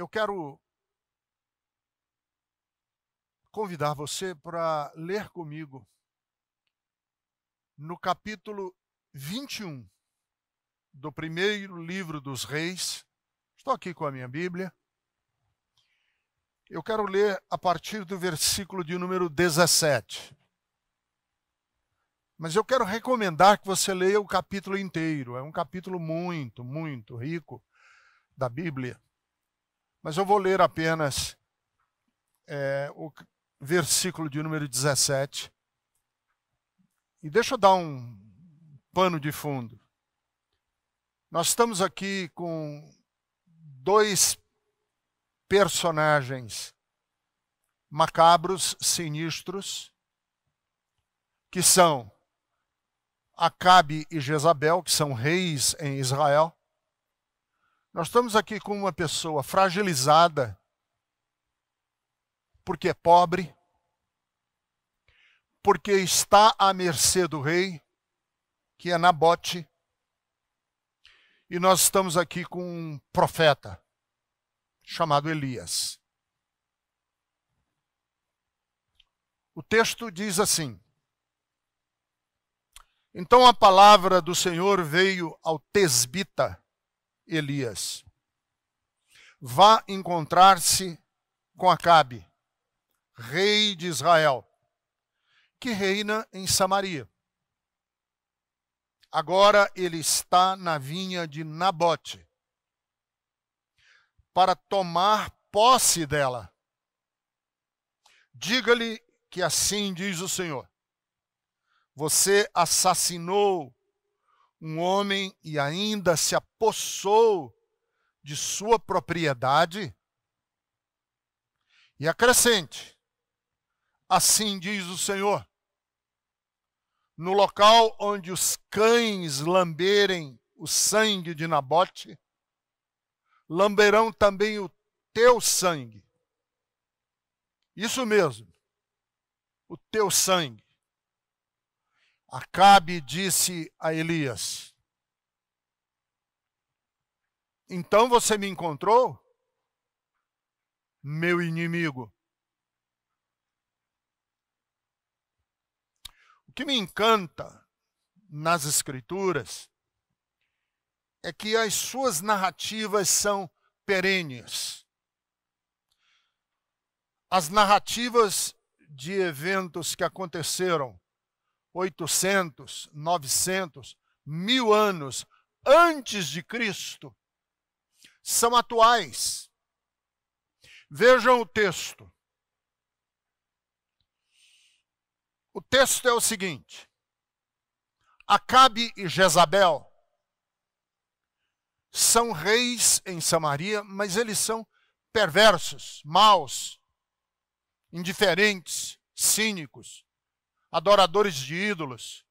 Eu quero convidar você para ler comigo no capítulo 21 do primeiro livro dos Reis. Estou aqui com a minha Bíblia. Eu quero ler a partir do versículo de número 17. Mas eu quero recomendar que você leia o capítulo inteiro. É um capítulo muito, muito rico da Bíblia. Mas eu vou ler apenas o versículo de número 17. E deixa eu dar um pano de fundo. Nós estamos aqui com dois personagens macabros, sinistros, que são Acabe e Jezabel, que são reis em Israel. Nós estamos aqui com uma pessoa fragilizada, porque é pobre, porque está à mercê do rei, que é Nabote. E nós estamos aqui com um profeta chamado Elias. O texto diz assim: Então a palavra do Senhor veio ao tesbita Elias: Vá encontrar-se com Acabe, rei de Israel, que reina em Samaria. Agora ele está na vinha de Nabote, para tomar posse dela. Diga-lhe que assim diz o Senhor: Você assassinou um homem e ainda se apossou de sua propriedade? E acrescente: Assim diz o Senhor: No local onde os cães lamberem o sangue de Nabote, lamberão também o teu sangue. Isso mesmo, o teu sangue. Acabe disse a Elias: Então você me encontrou, meu inimigo? O que me encanta nas Escrituras é que as suas narrativas são perenes. As narrativas de eventos que aconteceram 800, 900, 1000 anos antes de Cristo são atuais. Vejam o texto. O texto é o seguinte: Acabe e Jezabel são reis em Samaria, mas eles são perversos, maus, indiferentes, cínicos, adoradores de ídolos.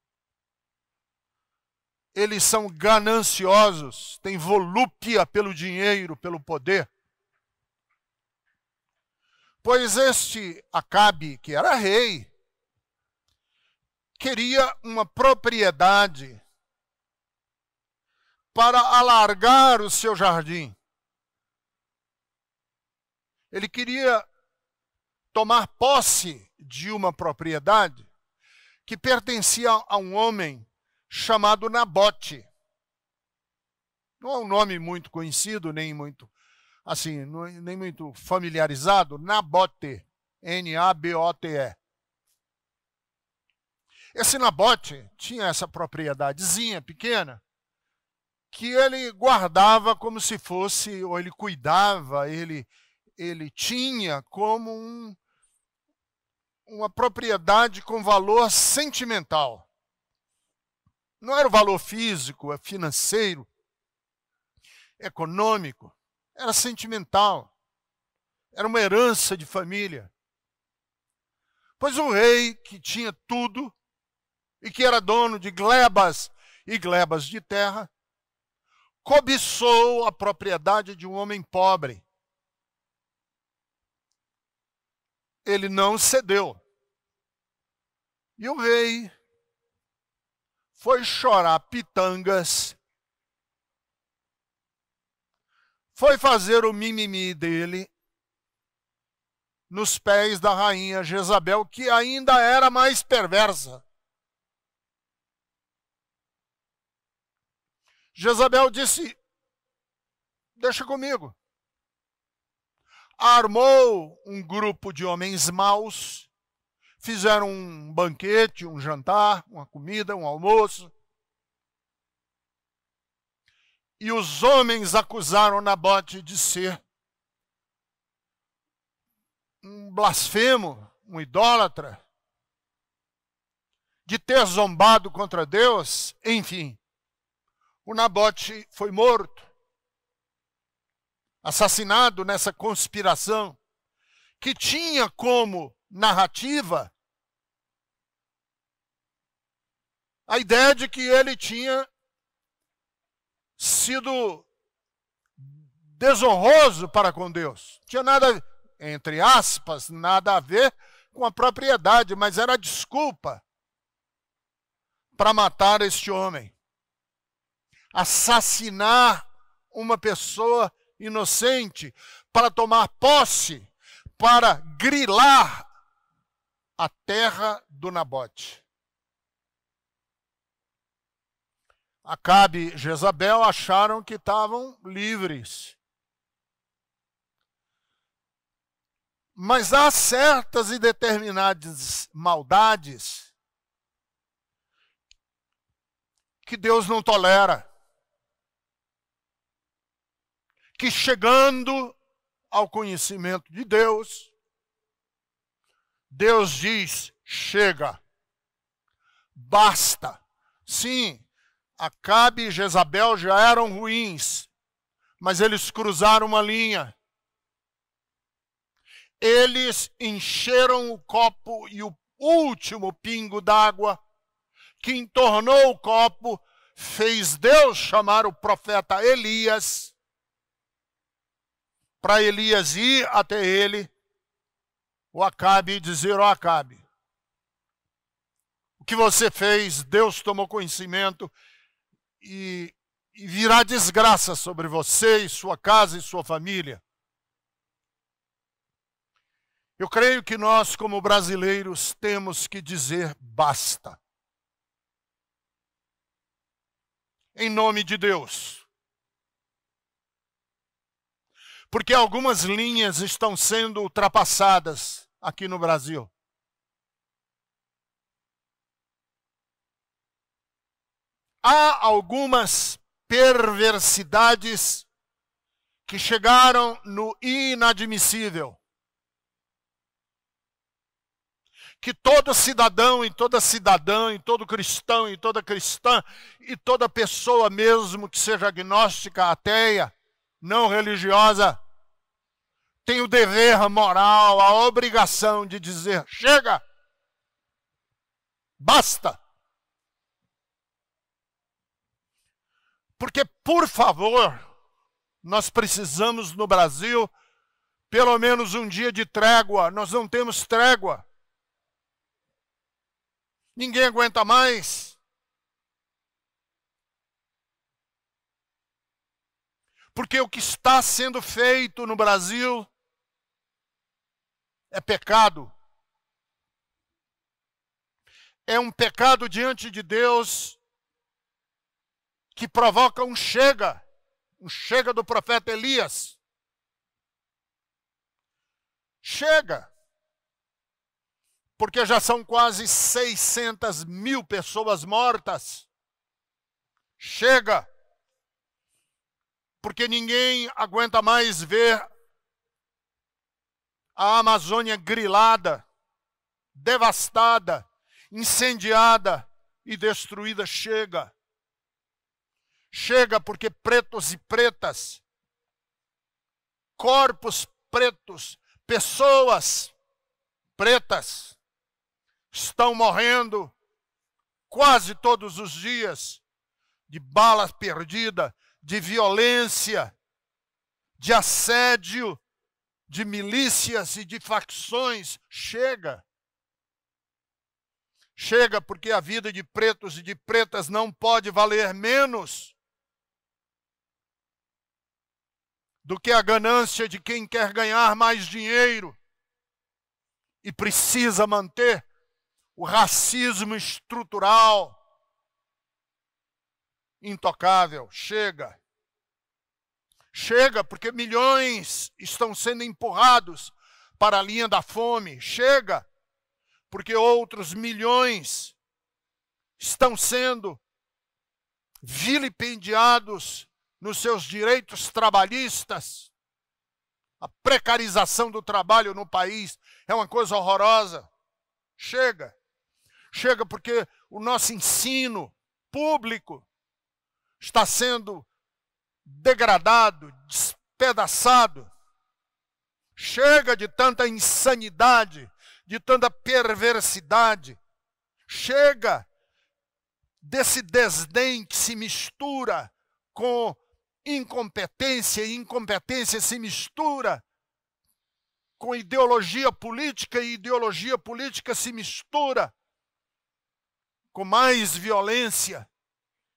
Eles são gananciosos, têm volúpia pelo dinheiro, pelo poder. Pois este Acabe, que era rei, queria uma propriedade para alargar o seu jardim. Ele queria tomar posse de uma propriedade que pertencia a um homem chamado Nabote. Não é um nome muito conhecido, nem muito nem muito familiarizado. Nabote, N-A-B-O-T-E. Esse Nabote tinha essa propriedadezinha pequena que ele guardava como se fosse, ou ele cuidava, ele tinha como uma propriedade com valor sentimental. Não era o valor físico, financeiro, econômico, era sentimental. Era uma herança de família. Pois o rei, que tinha tudo e que era dono de glebas e glebas de terra, cobiçou a propriedade de um homem pobre. Ele não cedeu. E o rei foi chorar pitangas, foi fazer o mimimi dele nos pés da rainha Jezabel, que ainda era mais perversa. Jezabel disse: deixa comigo. Armou um grupo de homens maus, fizeram um banquete, um jantar, uma comida, um almoço. E os homens acusaram Nabote de ser um blasfemo, um idólatra, de ter zombado contra Deus, enfim. O Nabote foi morto, assassinado nessa conspiração, que tinha como narrativa a ideia de que ele tinha sido desonroso para com Deus. Tinha nada, entre aspas, nada a ver com a propriedade, mas era desculpa para matar este homem. Assassinar uma pessoa inocente para tomar posse, para grilar a terra do Nabote. Acabe e Jezabel acharam que estavam livres. Mas há certas e determinadas maldades que Deus não tolera. Que chegando ao conhecimento de Deus, Deus diz: chega, basta. Sim, Acabe e Jezabel já eram ruins, mas eles cruzaram uma linha. Eles encheram o copo e o último pingo d'água que entornou o copo fez Deus chamar o profeta Elias, para Elias ir até ele, o Acabe, e dizer: ó Acabe, o que você fez, Deus tomou conhecimento e virá desgraça sobre você e sua casa e sua família. Eu creio que nós, como brasileiros, temos que dizer basta. Em nome de Deus. Porque algumas linhas estão sendo ultrapassadas aqui no Brasil. Há algumas perversidades que chegaram no inadmissível. Que todo cidadão e toda cidadã, e todo cristão e toda cristã, e toda pessoa mesmo que seja agnóstica, ateia, não religiosa, tem o dever moral, a obrigação de dizer: chega, basta. Porque, por favor, nós precisamos no Brasil pelo menos um dia de trégua. Nós não temos trégua. Ninguém aguenta mais. Porque o que está sendo feito no Brasil é pecado. É um pecado diante de Deus que provoca um chega do profeta Elias. Chega. Porque já são quase 600 mil pessoas mortas. Chega. Porque ninguém aguenta mais ver a Amazônia grilada, devastada, incendiada e destruída. Chega. Chega porque pretos e pretas, corpos pretos, pessoas pretas estão morrendo quase todos os dias de bala perdida, de violência, de assédio, de milícias e de facções. Chega. Chega porque a vida de pretos e de pretas não pode valer menos. do que a ganância de quem quer ganhar mais dinheiro e precisa manter o racismo estrutural intocável. Chega. Chega, porque milhões estão sendo empurrados para a linha da fome. Chega, porque outros milhões estão sendo vilipendiados nos seus direitos trabalhistas. A precarização do trabalho no país é uma coisa horrorosa. Chega. Chega, porque o nosso ensino público está sendo degradado, despedaçado. Chega de tanta insanidade, de tanta perversidade. Chega desse desdém que se mistura com incompetência, e incompetência se mistura com ideologia política, e ideologia política se mistura com mais violência.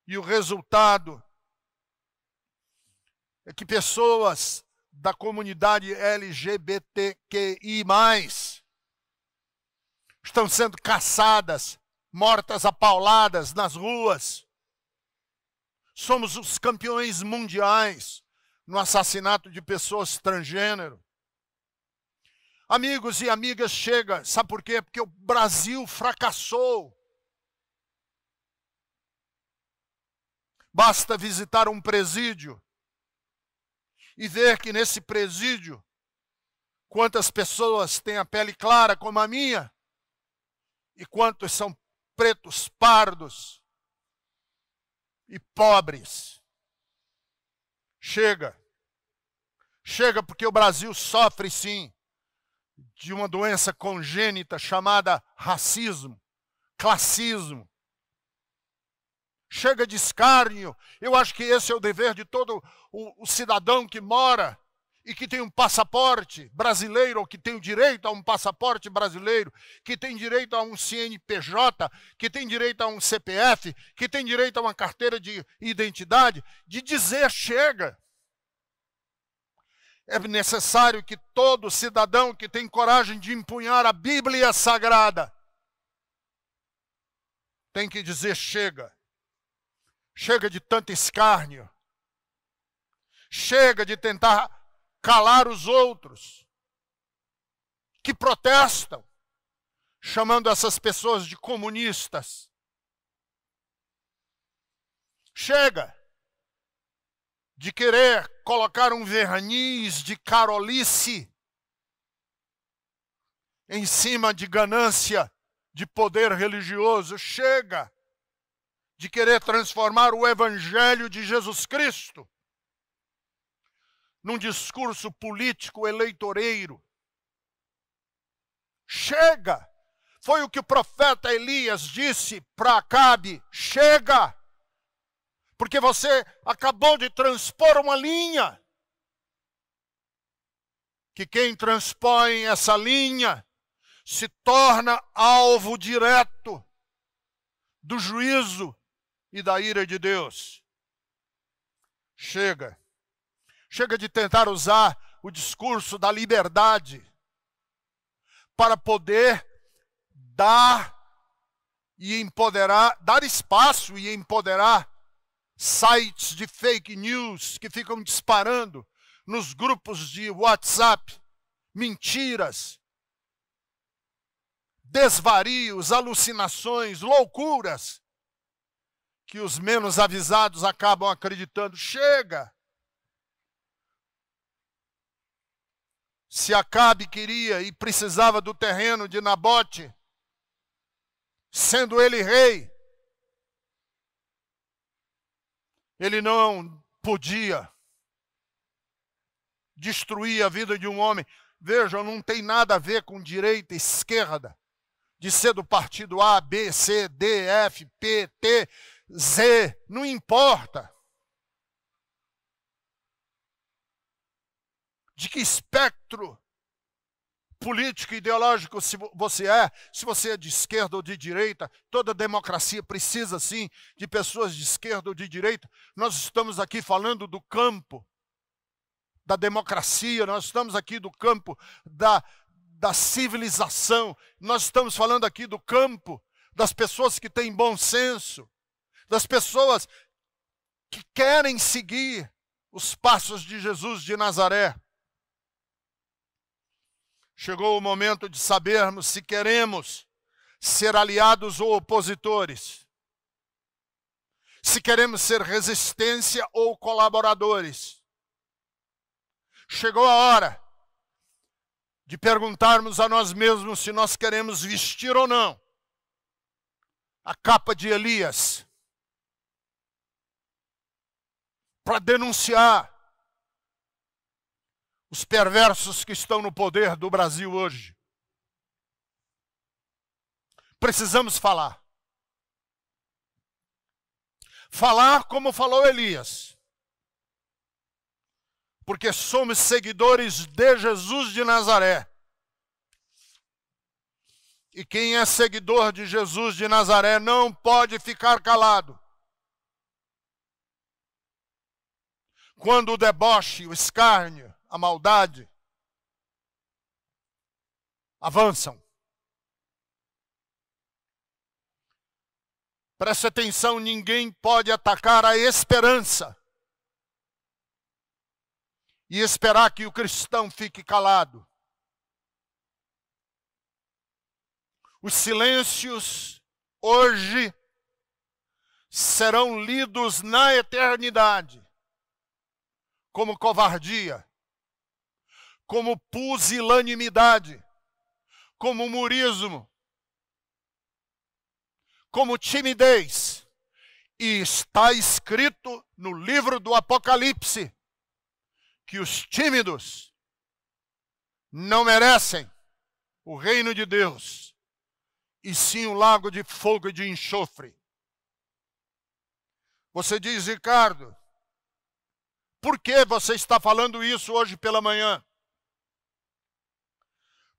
E o resultado é que pessoas da comunidade LGBTQI+, estão sendo caçadas, mortas a pauladas nas ruas. Somos os campeões mundiais no assassinato de pessoas transgênero. Amigos e amigas, chega. Sabe por quê? Porque o Brasil fracassou. Basta visitar um presídio e ver que nesse presídio, quantas pessoas têm a pele clara como a minha e quantos são pretos, pardos e pobres. Chega. Chega, porque o Brasil sofre sim de uma doença congênita chamada racismo, classismo. Chega de escárnio. Eu acho que esse é o dever de todo o cidadão que mora e que tem um passaporte brasileiro, ou que tem o direito a um passaporte brasileiro, que tem direito a um CNPJ, que tem direito a um CPF, que tem direito a uma carteira de identidade, de dizer chega. É necessário que todo cidadão que tem coragem de empunhar a Bíblia Sagrada tem que dizer chega. Chega de tanto escárnio. Chega de tentar calar os outros que protestam, chamando essas pessoas de comunistas. Chega de querer colocar um verniz de carolice em cima de ganância de poder religioso. Chega de querer transformar o Evangelho de Jesus Cristo num discurso político eleitoreiro. Chega! Foi o que o profeta Elias disse para Acabe. Chega! Porque você acabou de transpor uma linha. Que quem transpõe essa linha se torna alvo direto do juízo e da ira de Deus. Chega. Chega de tentar usar o discurso da liberdade para poder dar espaço e empoderar sites de fake news que ficam disparando nos grupos de WhatsApp mentiras, desvarios, alucinações, loucuras que os menos avisados acabam acreditando. Chega! Se Acabe queria e precisava do terreno de Nabote, sendo ele rei, ele não podia destruir a vida de um homem. Vejam, não tem nada a ver com direita e esquerda, de ser do partido A, B, C, D, F, P, T, Z, não importa. De que espectro político e ideológico você é, se você é de esquerda ou de direita. Toda democracia precisa, sim, de pessoas de esquerda ou de direita. Nós estamos aqui falando do campo. da democracia, nós estamos aqui do campo da civilização, nós estamos falando aqui do campo das pessoas que têm bom senso, das pessoas que querem seguir os passos de Jesus de Nazaré. Chegou o momento de sabermos se queremos ser aliados ou opositores, se queremos ser resistência ou colaboradores. Chegou a hora de perguntarmos a nós mesmos se nós queremos vestir ou não a capa de Elias para denunciar os perversos que estão no poder do Brasil hoje. Precisamos falar. Falar como falou Elias. Porque somos seguidores de Jesus de Nazaré. E quem é seguidor de Jesus de Nazaré não pode ficar calado. Quando o deboche, o escárnio, a maldade avançam. Preste atenção, ninguém pode atacar a esperança e esperar que o cristão fique calado. Os silêncios hoje serão lidos na eternidade como covardia, como pusilanimidade, como humorismo, como timidez. E está escrito no livro do Apocalipse que os tímidos não merecem o reino de Deus, e sim o lago de fogo e de enxofre. Você diz, Ricardo, por que você está falando isso hoje pela manhã?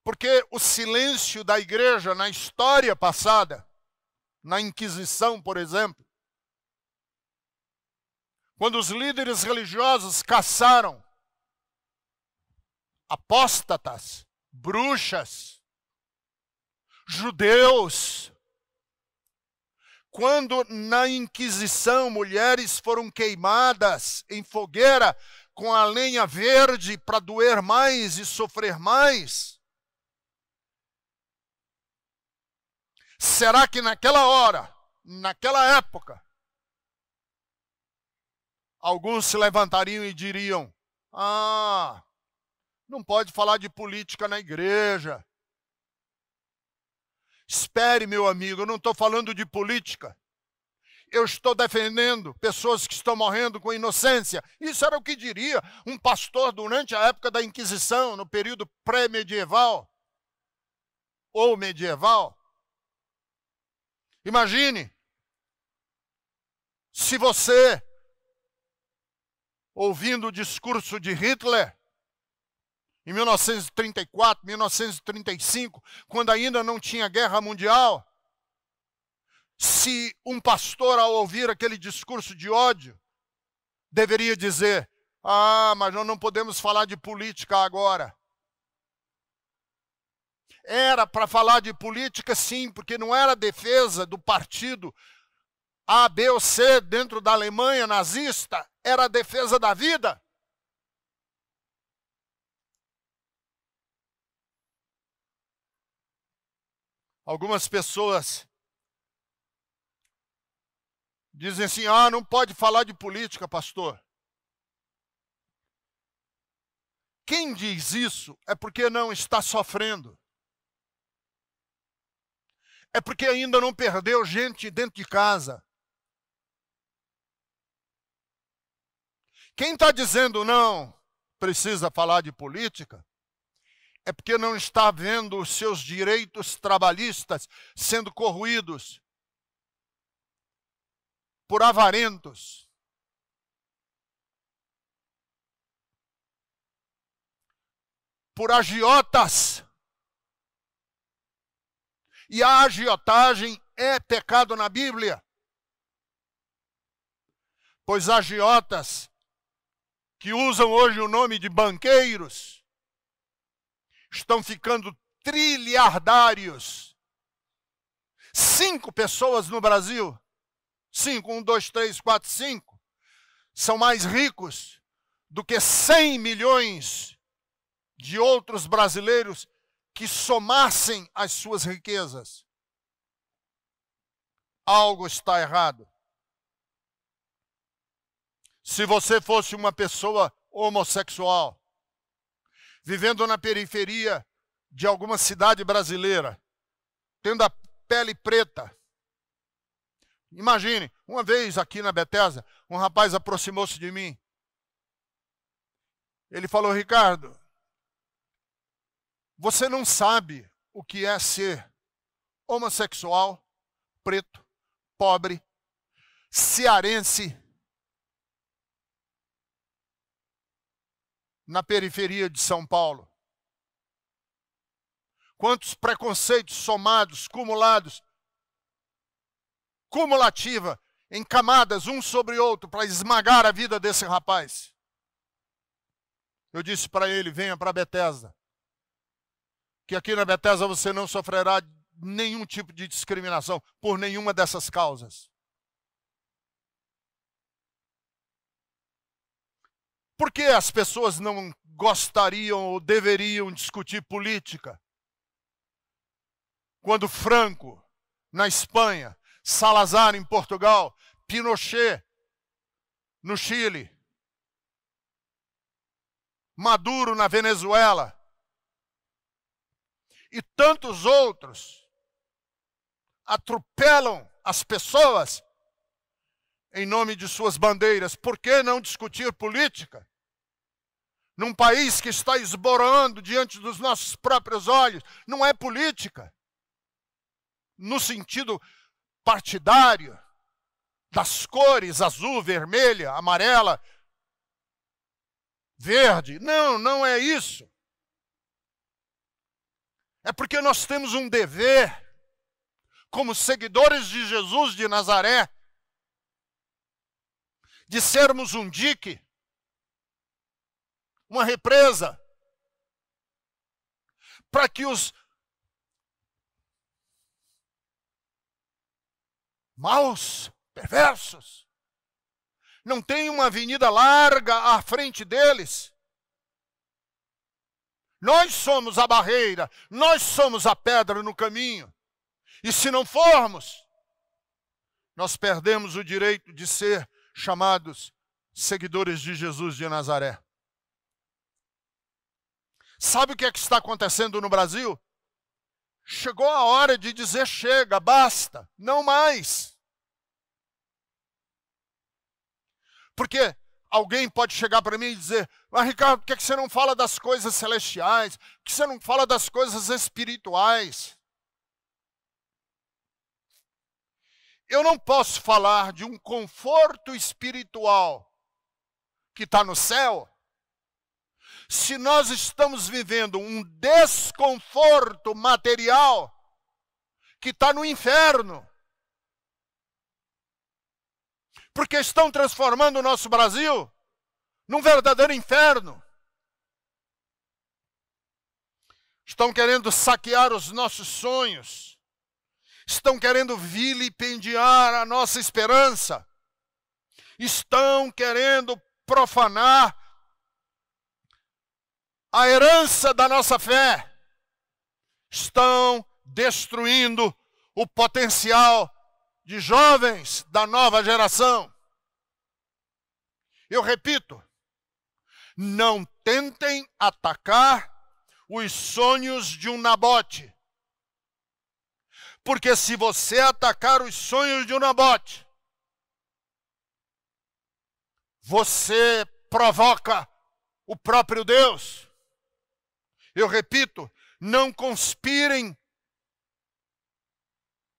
Porque o silêncio da igreja na história passada, na Inquisição, por exemplo, quando os líderes religiosos caçaram apóstatas, bruxas, judeus, quando na Inquisição mulheres foram queimadas em fogueira com a lenha verde para doer mais e sofrer mais, será que naquela hora, naquela época, alguns se levantariam e diriam, não pode falar de política na igreja. Espere, meu amigo, eu não estou falando de política. Eu estou defendendo pessoas que estão morrendo com inocência. Isso era o que diria um pastor durante a época da Inquisição, no período pré-medieval ou medieval. Imagine se você, ouvindo o discurso de Hitler, em 1934, 1935, quando ainda não tinha guerra mundial, se um pastor, ao ouvir aquele discurso de ódio, deveria dizer, mas nós não podemos falar de política agora. Era para falar de política, sim, porque não era defesa do partido A, B ou C dentro da Alemanha nazista, era a defesa da vida. Algumas pessoas dizem assim, não pode falar de política, pastor. Quem diz isso é porque não está sofrendo. É porque ainda não perdeu gente dentro de casa. Quem está dizendo não precisa falar de política, é porque não está vendo os seus direitos trabalhistas sendo corroídos por avarentos. Por agiotas. E a agiotagem é pecado na Bíblia. Pois agiotas que usam hoje o nome de banqueiros, estão ficando trilhardários. 5 pessoas no Brasil, 5, 1, 2, 3, 4, 5, são mais ricos do que 100 milhões de outros brasileiros que somassem as suas riquezas. Algo está errado. Se você fosse uma pessoa homossexual, vivendo na periferia de alguma cidade brasileira, tendo a pele preta, imagine, uma vez aqui na Bethesda, um rapaz aproximou-se de mim. Ele falou: Ricardo, você não sabe o que é ser homossexual, preto, pobre, cearense, na periferia de São Paulo. Quantos preconceitos somados, cumulados, cumulativa, em camadas, um sobre outro, para esmagar a vida desse rapaz. Eu disse para ele: venha para Bethesda, que aqui na Bethesda você não sofrerá nenhum tipo de discriminação por nenhuma dessas causas. Por que as pessoas não gostariam ou deveriam discutir política? Quando Franco, na Espanha, Salazar, em Portugal, Pinochet, no Chile, Maduro, na Venezuela, e tantos outros atropelam as pessoas em nome de suas bandeiras. Por que não discutir política? Num país que está esboroando diante dos nossos próprios olhos, não é política no sentido partidário, das cores azul, vermelha, amarela, verde. Não, não é isso. É porque nós temos um dever, como seguidores de Jesus de Nazaré, de sermos um dique, uma represa, para que os maus, perversos, não tenham uma avenida larga à frente deles. Nós somos a barreira, nós somos a pedra no caminho. E se não formos, nós perdemos o direito de ser chamados seguidores de Jesus de Nazaré. Sabe o que é que está acontecendo no Brasil? Chegou a hora de dizer: chega, basta, não mais. Porque alguém pode chegar para mim e dizer: mas Ricardo, por que você não fala das coisas celestiais? Por que você não fala das coisas espirituais? Eu não posso falar de um conforto espiritual que está no céu, se nós estamos vivendo um desconforto material que está no inferno. Porque estão transformando o nosso Brasil num verdadeiro inferno. Estão querendo saquear os nossos sonhos. Estão querendo vilipendiar a nossa esperança. Estão querendo profanar a herança da nossa fé. Estão destruindo o potencial de jovens da nova geração. Eu repito, não tentem atacar os sonhos de um Nabote. Porque se você atacar os sonhos de um Nabote, você provoca o próprio Deus. Eu repito, não conspirem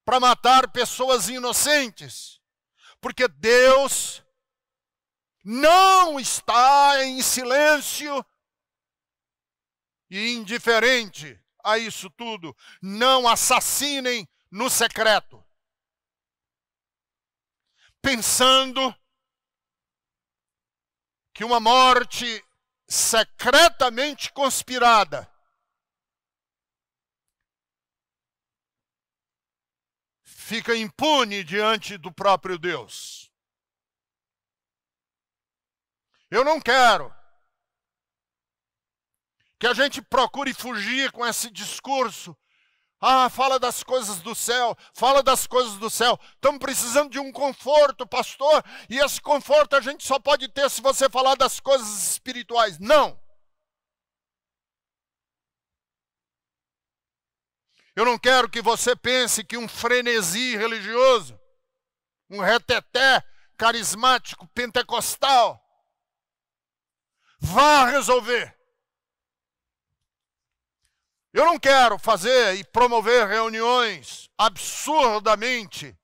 para matar pessoas inocentes, porque Deus não está em silêncio e indiferente a isso tudo. Não assassinem no secreto, pensando que uma morte secretamente conspirada fica impune diante do próprio Deus. Eu não quero que a gente procure fugir com esse discurso. Ah, fala das coisas do céu, fala das coisas do céu. Estamos precisando de um conforto, pastor, e esse conforto a gente só pode ter se você falar das coisas espirituais. Não. Eu não quero que você pense que um frenesi religioso, um reteté carismático pentecostal, vá resolver. Eu não quero fazer e promover reuniões absurdamente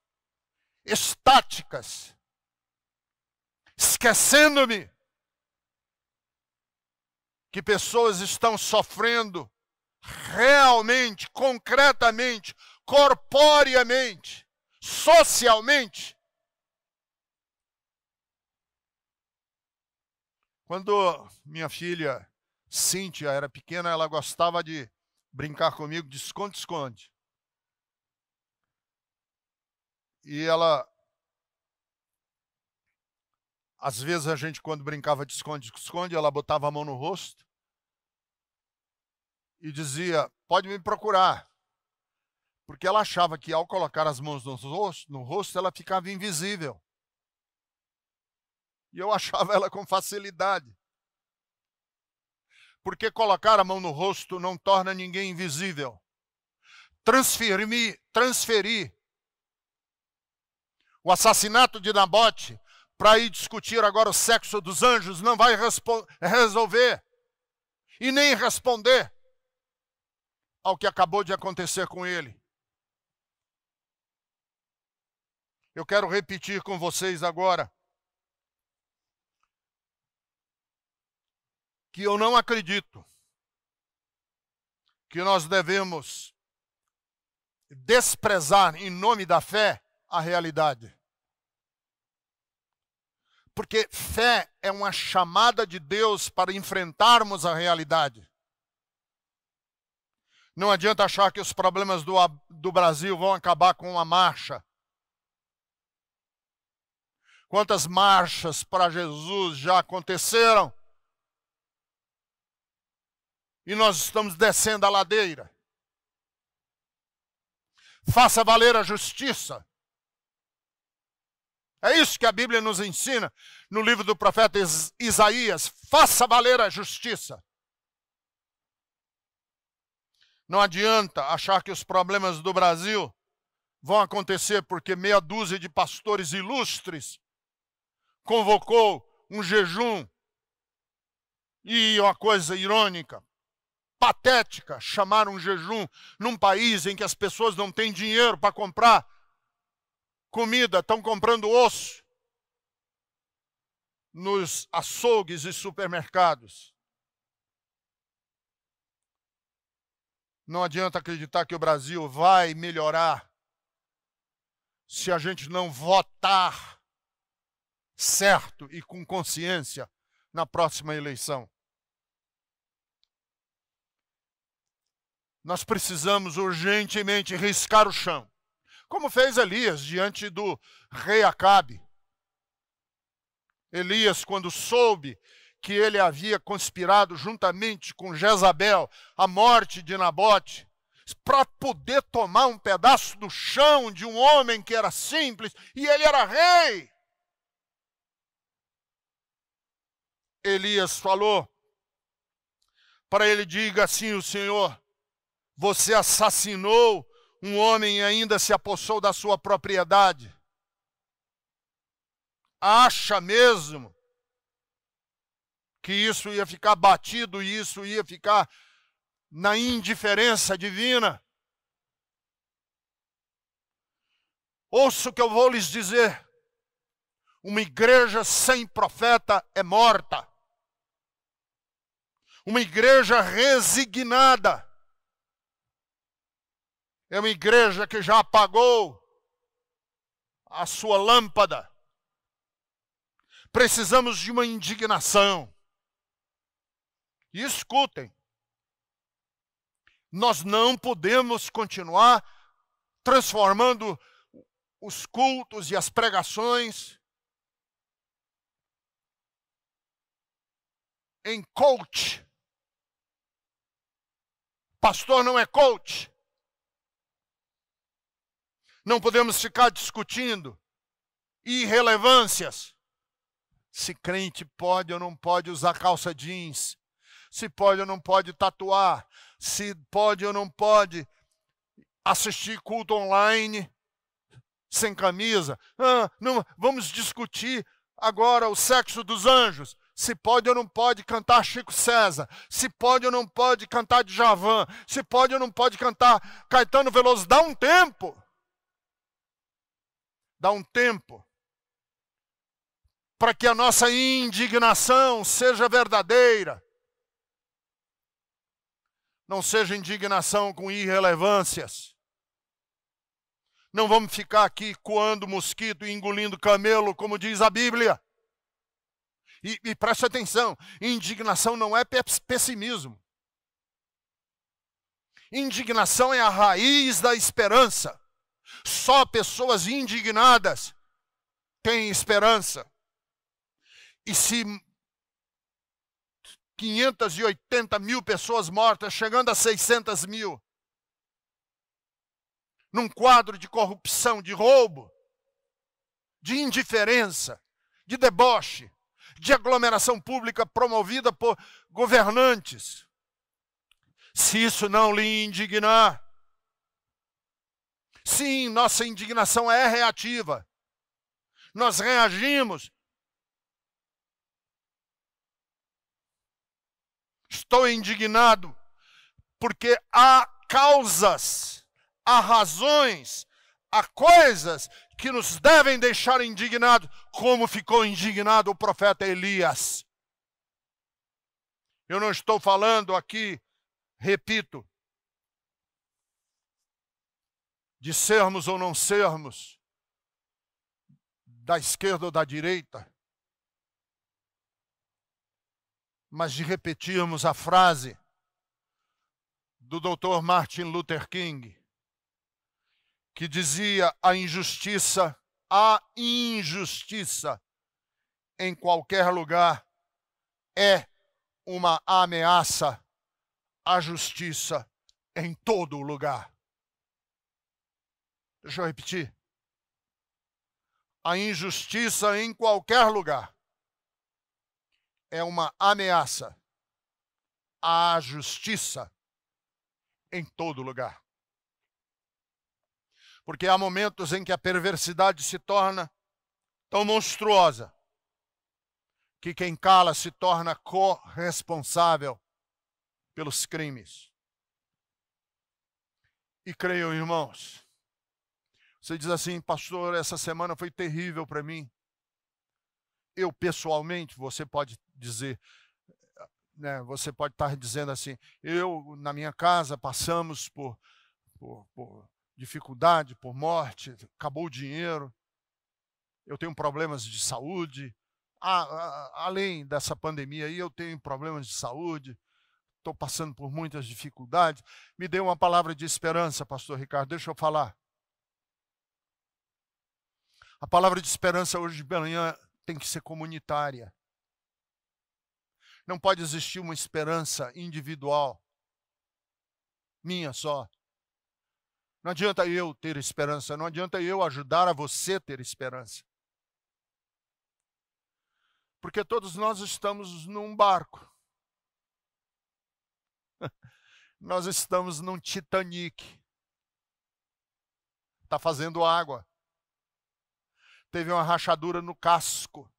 estáticas, esquecendo-me que pessoas estão sofrendo realmente, concretamente, corporeamente, socialmente. Quando minha filha Cíntia era pequena, ela gostava de brincar comigo de esconde-esconde. E ela, às vezes a gente quando brincava de esconde-esconde, ela botava a mão no rosto e dizia, pode me procurar. Porque ela achava que ao colocar as mãos no rosto ela ficava invisível. E eu achava ela com facilidade. Porque colocar a mão no rosto não torna ninguém invisível. Transferir o assassinato de Nabote para ir discutir agora o sexo dos anjos não vai resolver e nem responder ao que acabou de acontecer com ele. Eu quero repetir com vocês agora que eu não acredito que nós devemos desprezar em nome da fé a realidade. Porque fé é uma chamada de Deus para enfrentarmos a realidade. Não adianta achar que os problemas do Brasil vão acabar com uma marcha. Quantas marchas para Jesus já aconteceram? E nós estamos descendo a ladeira. Faça valer a justiça. É isso que a Bíblia nos ensina no livro do profeta Isaías. Faça valer a justiça. Não adianta achar que os problemas do Brasil vão acontecer porque meia dúzia de pastores ilustres convocou um jejum e uma coisa irônica, patética, chamar um jejum num país em que as pessoas não têm dinheiro para comprar comida, estão comprando osso nos açougues e supermercados. Não adianta acreditar que o Brasil vai melhorar se a gente não votar certo e com consciência na próxima eleição. Nós precisamos urgentemente riscar o chão, como fez Elias diante do rei Acabe. Elias, quando soube que ele havia conspirado juntamente com Jezabel a morte de Nabote, para poder tomar um pedaço do chão de um homem que era simples, e ele era rei. Elias falou para ele, diga assim o Senhor, você assassinou um homem e ainda se apossou da sua propriedade. Acha mesmo que isso ia ficar batido e isso ia ficar na indiferença divina? Ouça o que eu vou lhes dizer. Uma igreja sem profeta é morta. Uma igreja resignada é uma igreja que já apagou a sua lâmpada. Precisamos de uma indignação. E escutem, nós não podemos continuar transformando os cultos e as pregações em coach. Pastor não é coach. Não podemos ficar discutindo irrelevâncias. Se crente pode ou não pode usar calça jeans. Se pode ou não pode tatuar. Se pode ou não pode assistir culto online sem camisa. Não, vamos discutir agora o sexo dos anjos. Se pode ou não pode cantar Chico César. Se pode ou não pode cantar Djavan. Se pode ou não pode cantar Caetano Veloso. Dá um tempo. Dá um tempo para que a nossa indignação seja verdadeira. Não seja indignação com irrelevâncias. Não vamos ficar aqui coando mosquito e engolindo camelo, como diz a Bíblia. E preste atenção, indignação não é pessimismo. Indignação é a raiz da esperança. Só pessoas indignadas têm esperança. E se 580 mil pessoas mortas, chegando a 600 mil, num quadro de corrupção, de roubo, de indiferença, de deboche, de aglomeração pública promovida por governantes, se isso não lhe indignar, sim, nossa indignação é reativa. Nós reagimos. Estou indignado porque há causas, há razões, há coisas que nos devem deixar indignados, como ficou indignado o profeta Elias. Eu não estou falando aqui, repito, de sermos ou não sermos, da esquerda ou da direita, mas de repetirmos a frase do Dr. Martin Luther King, que dizia: a injustiça em qualquer lugar é uma ameaça à justiça em todo lugar. Deixa eu repetir. A injustiça em qualquer lugar é uma ameaça à justiça em todo lugar. Porque há momentos em que a perversidade se torna tão monstruosa que quem cala se torna corresponsável pelos crimes. E creiam, irmãos, você diz assim: pastor, essa semana foi terrível para mim. Eu, pessoalmente, você pode dizer, né, você pode estar dizendo assim: eu, na minha casa, passamos por dificuldade, por morte, acabou o dinheiro, eu tenho problemas de saúde, além dessa pandemia aí, eu tenho problemas de saúde, estou passando por muitas dificuldades. Me dê uma palavra de esperança, pastor Ricardo, deixa eu falar. A palavra de esperança hoje de manhã tem que ser comunitária. Não pode existir uma esperança individual, minha só. Não adianta eu ter esperança, não adianta eu ajudar a você ter esperança. Porque todos nós estamos num barco. Nós estamos num Titanic. Está fazendo água. Teve uma rachadura no casco.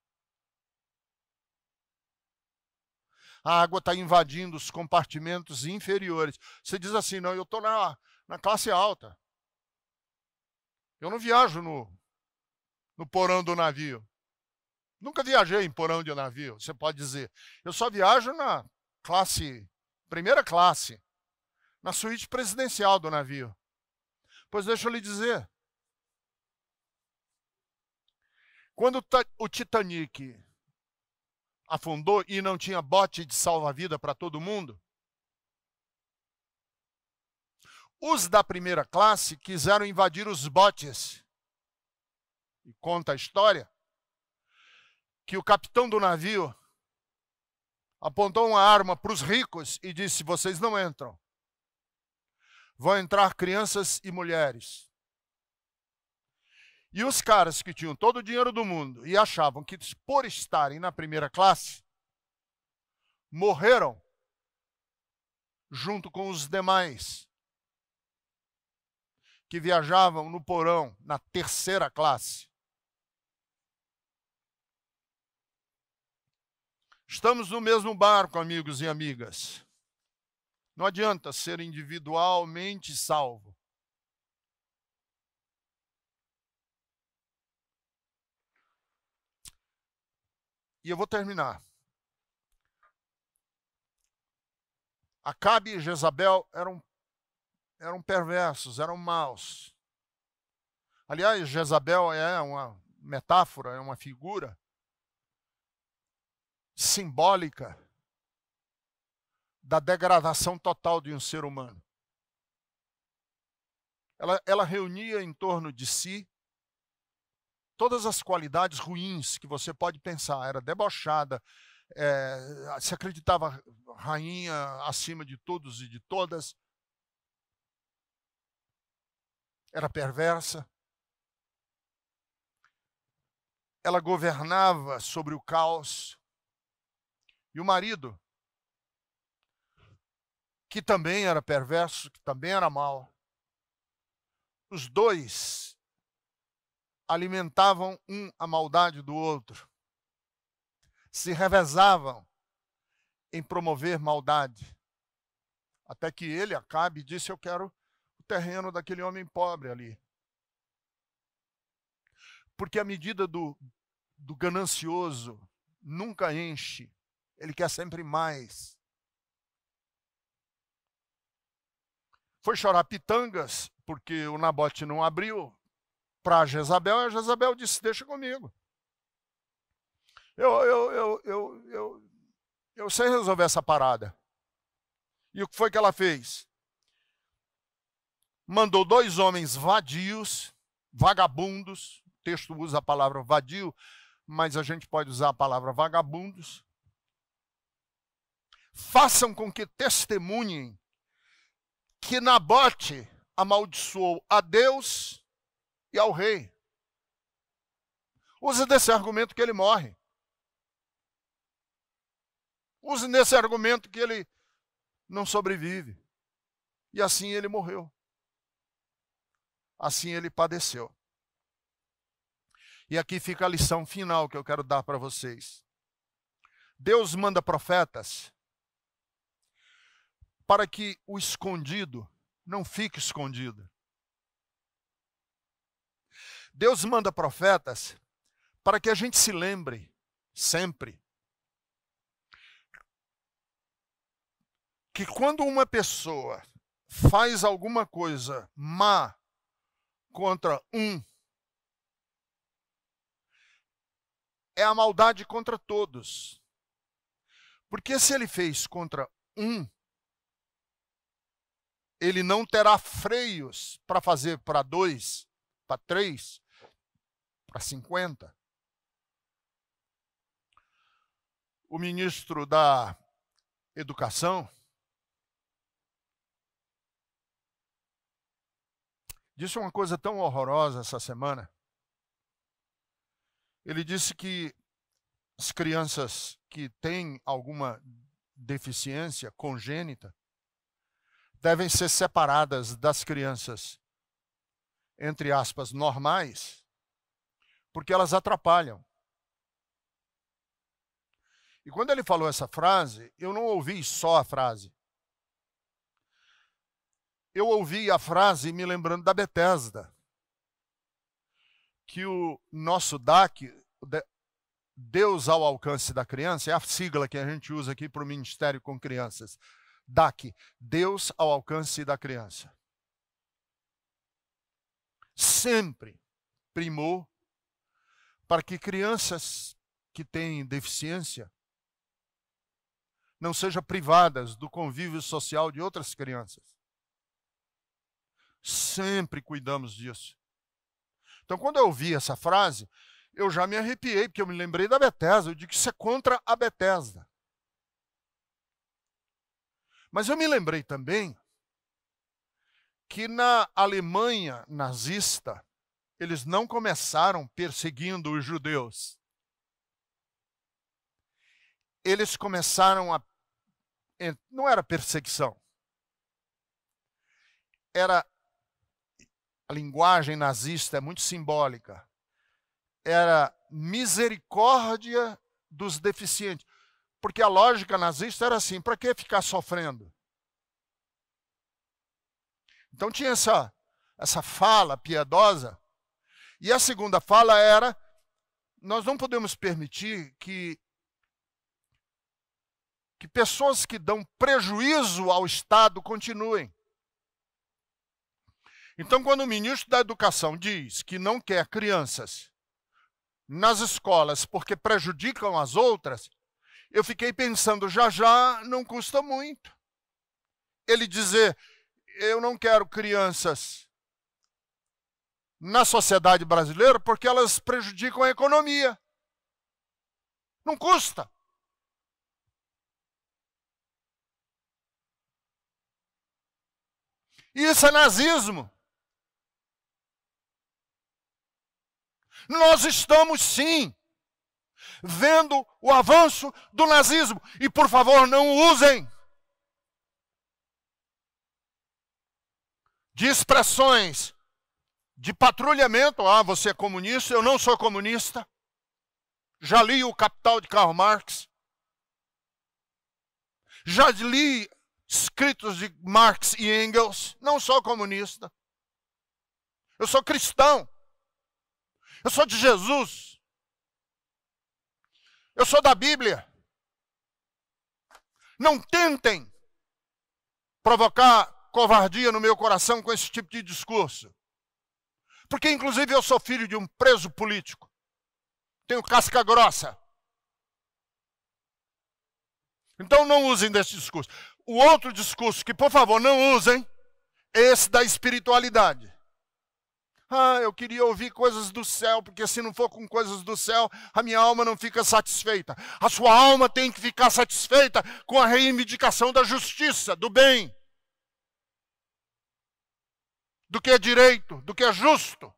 A água está invadindo os compartimentos inferiores. Você diz assim: não, eu estou na classe alta. Eu não viajo no porão do navio. Nunca viajei em porão de navio, você pode dizer. Eu só viajo na primeira classe, na suíte presidencial do navio. Pois deixa eu lhe dizer. Quando o Titanic afundou e não tinha bote de salva-vida para todo mundo? Os da primeira classe quiseram invadir os botes. E conta a história que o capitão do navio apontou uma arma para os ricos e disse: vocês não entram. Vão entrar crianças e mulheres. E os caras que tinham todo o dinheiro do mundo e achavam que por estarem na primeira classe, morreram junto com os demais que viajavam no porão, na terceira classe. Estamos no mesmo barco, amigos e amigas. Não adianta ser individualmente salvo. E eu vou terminar. Acabe e Jezabel eram perversos, eram maus. Aliás, Jezabel é uma metáfora, é uma figura simbólica da degradação total de um ser humano. Ela reunia em torno de si todas as qualidades ruins que você pode pensar. Era debochada, se acreditava rainha acima de todos e de todas. Era perversa. Ela governava sobre o caos. E o marido, que também era perverso, que também era mau, os dois alimentavam a maldade do outro. Se revezavam em promover maldade. Até que ele, Acabe, disse: eu quero o terreno daquele homem pobre ali. Porque a medida do ganancioso nunca enche. Ele quer sempre mais. Foi chorar pitangas, porque o Nabote não abriu para Jezabel, e a Jezabel disse: deixa comigo. Eu sei resolver essa parada. E o que foi que ela fez? Mandou 2 homens vadios, vagabundos. O texto usa a palavra vadio, mas a gente pode usar a palavra vagabundos. Façam com que testemunhem que Nabote amaldiçoou a Deus e ao rei. Use desse argumento que ele morre. Use nesse argumento que ele não sobrevive. E assim ele morreu. Assim ele padeceu. E aqui fica a lição final que eu quero dar para vocês. Deus manda profetas para que o escondido não fique escondido. Deus manda profetas para que a gente se lembre sempre que quando uma pessoa faz alguma coisa má contra é a maldade contra todos. Porque se ele fez contra ele não terá freios para fazer para 2, para 3, para 50. O ministro da Educação disse uma coisa tão horrorosa essa semana. Ele disse que as crianças que têm alguma deficiência congênita devem ser separadas das crianças, entre aspas, normais, porque elas atrapalham. E quando ele falou essa frase, eu não ouvi só a frase. Eu ouvi a frase me lembrando da Bethesda, que o nosso DAC, Deus ao alcance da criança, é a sigla que a gente usa aqui para o Ministério com Crianças. DAC, Deus ao alcance da criança. Sempre primou para que crianças que têm deficiência não sejam privadas do convívio social de outras crianças. Sempre cuidamos disso. Então, quando eu ouvi essa frase, eu já me arrepiei, porque eu me lembrei da Bethesda. Eu digo que isso é contra a Bethesda. Mas eu me lembrei também que na Alemanha nazista, eles não começaram perseguindo os judeus. Eles começaram a... Não era perseguição. Era... A linguagem nazista é muito simbólica. Era misericórdia dos deficientes. Porque a lógica nazista era assim, para que ficar sofrendo? Então tinha essa fala piedosa. E a segunda fala era, nós não podemos permitir que pessoas que dão prejuízo ao Estado continuem. Então, quando o ministro da Educação diz que não quer crianças nas escolas porque prejudicam as outras, eu fiquei pensando, já não custa muito. Ele dizer, eu não quero crianças na sociedade brasileira porque elas prejudicam a economia. Não custa. Isso é nazismo. Nós estamos, sim, vendo o avanço do nazismo. E, por favor, não usem de expressões de patrulhamento. Ah, você é comunista, eu não sou comunista. Já li o Capital de Karl Marx. Já li escritos de Marx e Engels. Não sou comunista. Eu sou cristão. Eu sou de Jesus. Eu sou da Bíblia. Não tentem provocar covardia no meu coração com esse tipo de discurso. Porque, inclusive, eu sou filho de um preso político. Tenho casca grossa. Então não usem desse discurso. O outro discurso que, por favor, não usem, é esse da espiritualidade. Ah, eu queria ouvir coisas do céu, porque se não for com coisas do céu, a minha alma não fica satisfeita. A sua alma tem que ficar satisfeita com a reivindicação da justiça, do bem, do que é direito, do que é justo.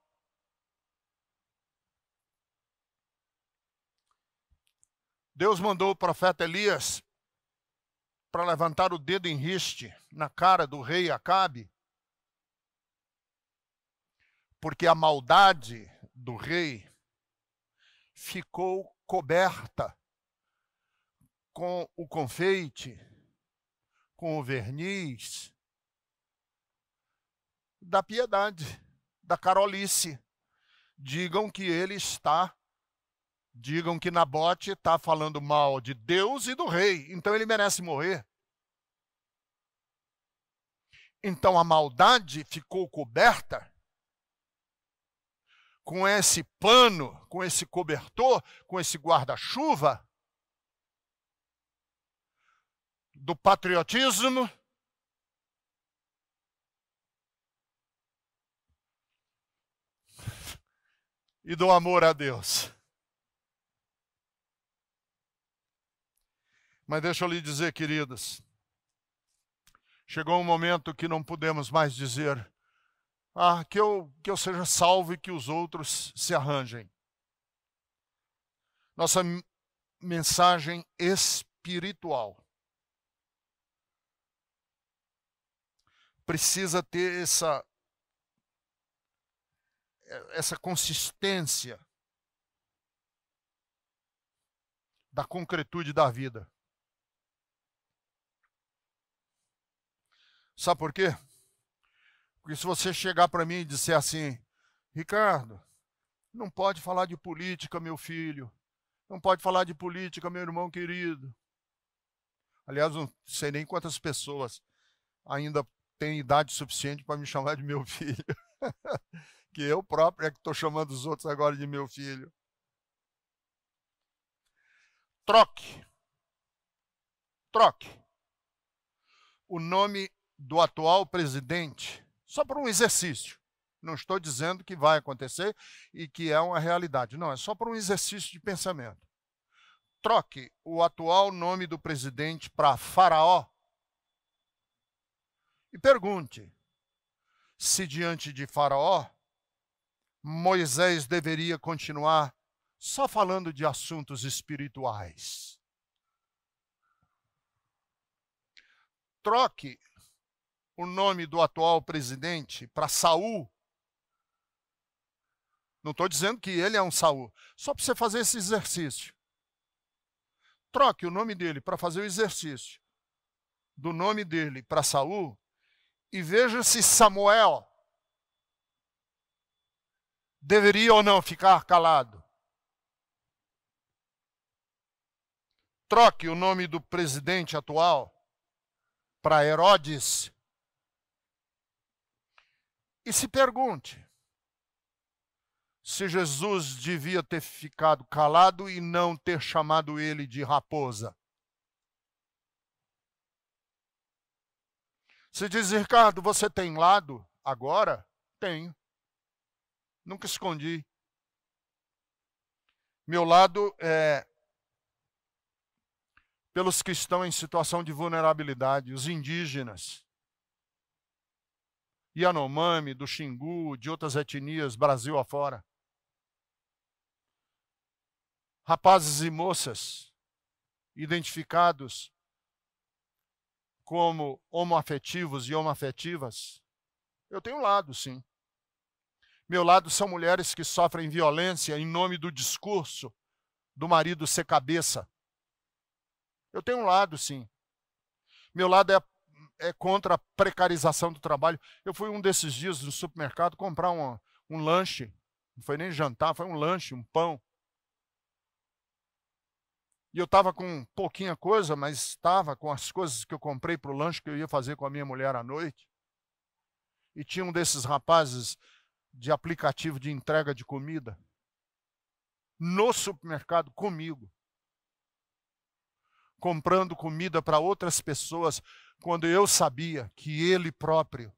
Deus mandou o profeta Elias para levantar o dedo em riste na cara do rei Acabe, porque a maldade do rei ficou coberta com o confeite, com o verniz da piedade, da carolice. Digam que Nabote está falando mal de Deus e do rei, então ele merece morrer. Então a maldade ficou coberta com esse pano, com esse cobertor, com esse guarda-chuva do patriotismo e do amor a Deus. Mas deixa eu lhe dizer, queridos, chegou um momento que não podemos mais dizer que eu seja salvo e que os outros se arranjem. Nossa mensagem espiritual precisa ter essa consistência da concretude da vida. Sabe por quê? Porque se você chegar para mim e disser assim, Ricardo, não pode falar de política, meu filho. Não pode falar de política, meu irmão querido. Aliás, não sei nem quantas pessoas ainda têm idade suficiente para me chamar de meu filho. Que eu próprio é que estou chamando os outros agora de meu filho. Troque Troque o nome do atual presidente, só por um exercício. Não estou dizendo que vai acontecer e que é uma realidade. Não, é só por um exercício de pensamento. Troque o atual nome do presidente para Faraó e pergunte se diante de Faraó, Moisés deveria continuar só falando de assuntos espirituais. Troque o nome do atual presidente para Saul. Não estou dizendo que ele é um Saul, só para você fazer esse exercício. Troque o nome dele para fazer o exercício do nome dele para Saul e veja se Samuel deveria ou não ficar calado. Troque o nome do presidente atual para Herodes e se pergunte se Jesus devia ter ficado calado e não ter chamado ele de raposa. Você diz, Ricardo, você tem lado agora? Tenho. Nunca escondi. Meu lado é pelos que estão em situação de vulnerabilidade, os indígenas. Yanomami, do Xingu, de outras etnias, Brasil afora. Rapazes e moças identificados como homoafetivos e homoafetivas. Eu tenho um lado, sim. Meu lado são mulheres que sofrem violência em nome do discurso do marido ser cabeça. Eu tenho um lado, sim. Meu lado é contra a precarização do trabalho. Eu fui um desses dias no supermercado comprar um lanche. Não foi nem jantar, foi um lanche, um pão. E eu estava com pouquinha coisa, mas estava com as coisas que eu comprei para o lanche que eu ia fazer com a minha mulher à noite. E tinha um desses rapazes de aplicativo de entrega de comida no supermercado comigo, comprando comida para outras pessoas, quando eu sabia que ele próprio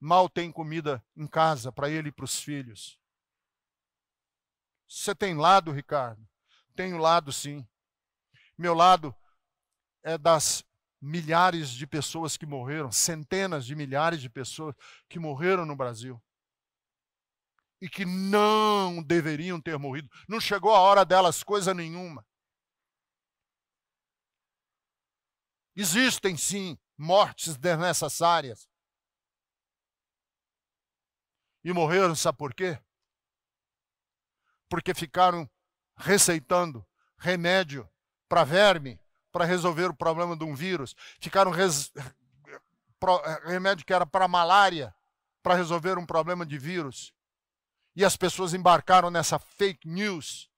mal tem comida em casa para ele e para os filhos. Você tem lado, Ricardo? Tenho lado, sim. Meu lado é das milhares de pessoas que morreram, centenas de milhares de pessoas que morreram no Brasil e que não deveriam ter morrido. Não chegou a hora delas coisa nenhuma. Existem, sim, mortes desnecessárias. E morreram, sabe por quê? Porque ficaram receitando remédio para verme, para resolver o problema de um vírus. Ficaram remédio que era para malária, para resolver um problema de vírus. E as pessoas embarcaram nessa fake news.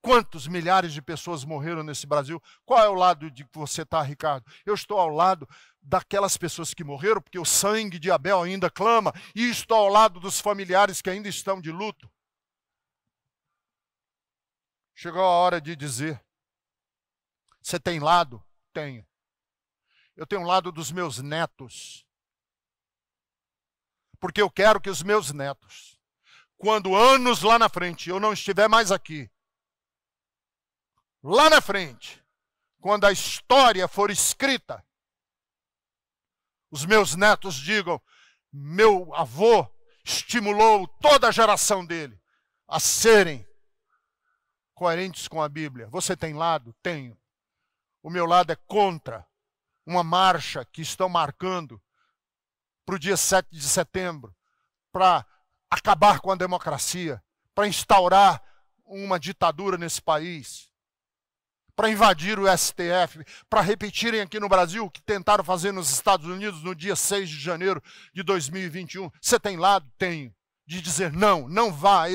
Quantos milhares de pessoas morreram nesse Brasil? Qual é o lado de que você está, Ricardo? Eu estou ao lado daquelas pessoas que morreram, porque o sangue de Abel ainda clama, e estou ao lado dos familiares que ainda estão de luto. Chegou a hora de dizer, você tem lado? Tenho. Eu tenho um lado dos meus netos. Porque eu quero que os meus netos, quando anos lá na frente eu não estiver mais aqui, lá na frente, quando a história for escrita, os meus netos digam, meu avô estimulou toda a geração dele a serem coerentes com a Bíblia. Você tem lado? Tenho. O meu lado é contra uma marcha que estão marcando para o dia 7 de setembro, para acabar com a democracia, para instaurar uma ditadura nesse país, para invadir o STF, para repetirem aqui no Brasil o que tentaram fazer nos Estados Unidos no dia 6 de janeiro de 2021. Você tem lado? Tenho. De dizer não, não vá a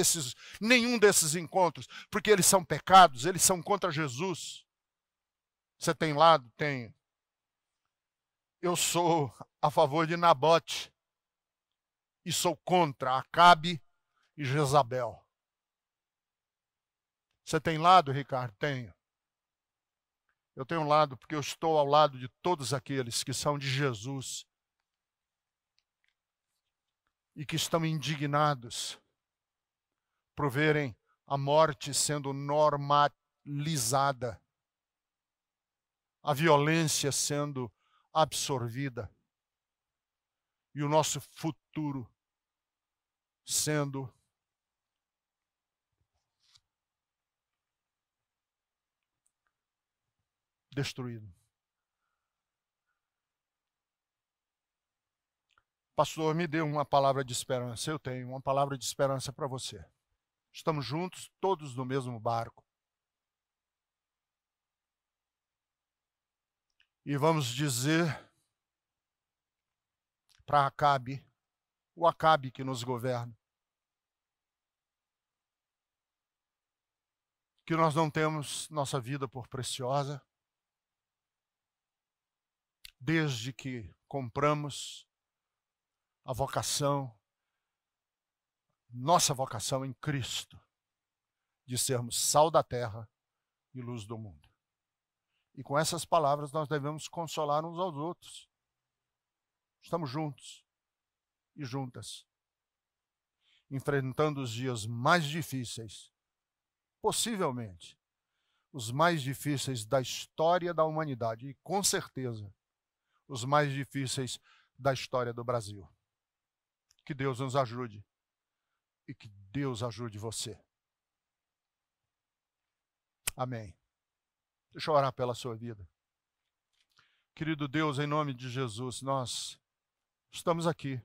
nenhum desses encontros, porque eles são pecados, eles são contra Jesus. Você tem lado? Tenho. Eu sou a favor de Nabote e sou contra Acabe e Jezabel. Você tem lado, Ricardo? Tenho. Eu tenho um lado porque eu estou ao lado de todos aqueles que são de Jesus e que estão indignados por verem a morte sendo normalizada, a violência sendo absorvida e o nosso futuro sendo destruído. Pastor, me dê uma palavra de esperança. Eu tenho uma palavra de esperança para você. Estamos juntos, todos no mesmo barco. E vamos dizer para Acabe, o Acabe que nos governa, que nós não temos nossa vida por preciosa, desde que compramos a vocação, nossa vocação em Cristo, de sermos sal da terra e luz do mundo. E com essas palavras nós devemos consolar uns aos outros. Estamos juntos e juntas, enfrentando os dias mais difíceis, possivelmente os mais difíceis da história da humanidade e, com certeza, os mais difíceis da história do Brasil. Que Deus nos ajude e que Deus ajude você. Amém. Deixa eu orar pela sua vida. Querido Deus, em nome de Jesus, nós estamos aqui,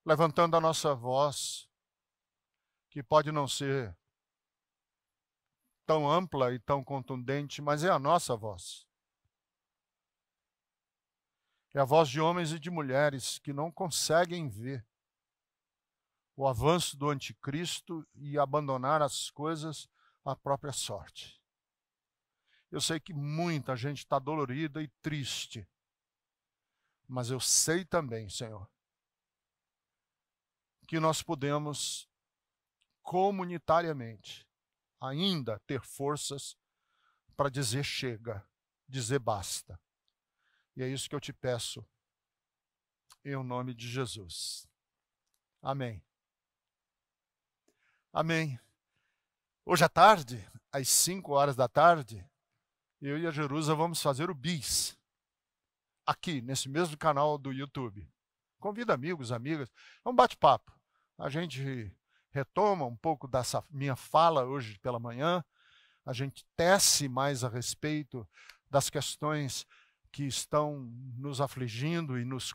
levantando a nossa voz, que pode não ser tão ampla e tão contundente, mas é a nossa voz. É a voz de homens e de mulheres que não conseguem ver o avanço do anticristo e abandonar as coisas à própria sorte. Eu sei que muita gente está dolorida e triste, mas eu sei também, Senhor, que nós podemos comunitariamente ainda ter forças para dizer chega, dizer basta. E é isso que eu te peço, em nome de Jesus. Amém. Amém. Hoje à tarde, às 5 horas da tarde, eu e a Jerusa vamos fazer o bis, aqui, nesse mesmo canal do YouTube. Convido amigos, amigas, é um bate-papo. A gente retoma um pouco dessa minha fala hoje pela manhã, a gente tece mais a respeito das questões que estão nos afligindo e nos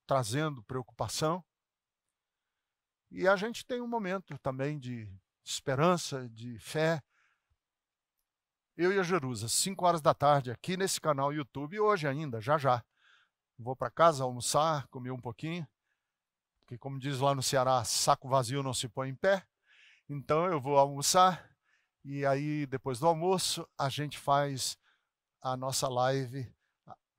trazendo preocupação. E a gente tem um momento também de esperança, de fé. Eu e a Jerusa, 5 horas da tarde, aqui nesse canal YouTube, e hoje ainda, já. Vou para casa almoçar, comer um pouquinho, porque como diz lá no Ceará, saco vazio não se põe em pé. Então eu vou almoçar, e aí depois do almoço a gente faz a nossa live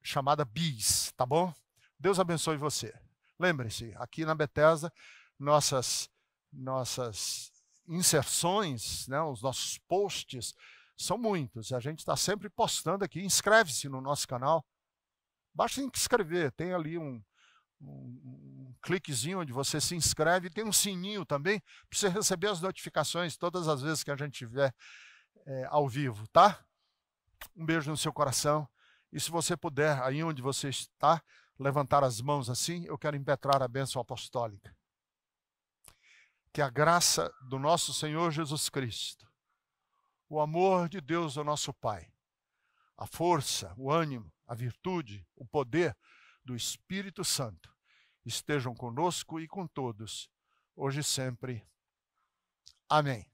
chamada Bis, tá bom? Deus abençoe você. Lembre-se, aqui na Bethesda, nossas inserções, né, os nossos posts são muitos. A gente está sempre postando aqui. Inscreve-se no nosso canal. Basta inscrever. Tem ali um cliquezinho onde você se inscreve. Tem um sininho também para você receber as notificações todas as vezes que a gente estiver ao vivo, tá? Um beijo no seu coração. E se você puder, aí onde você está, levantar as mãos assim, eu quero impetrar a bênção apostólica. Que a graça do nosso Senhor Jesus Cristo, o amor de Deus, o nosso Pai, a força, o ânimo, a virtude, o poder do Espírito Santo estejam conosco e com todos, hoje e sempre. Amém.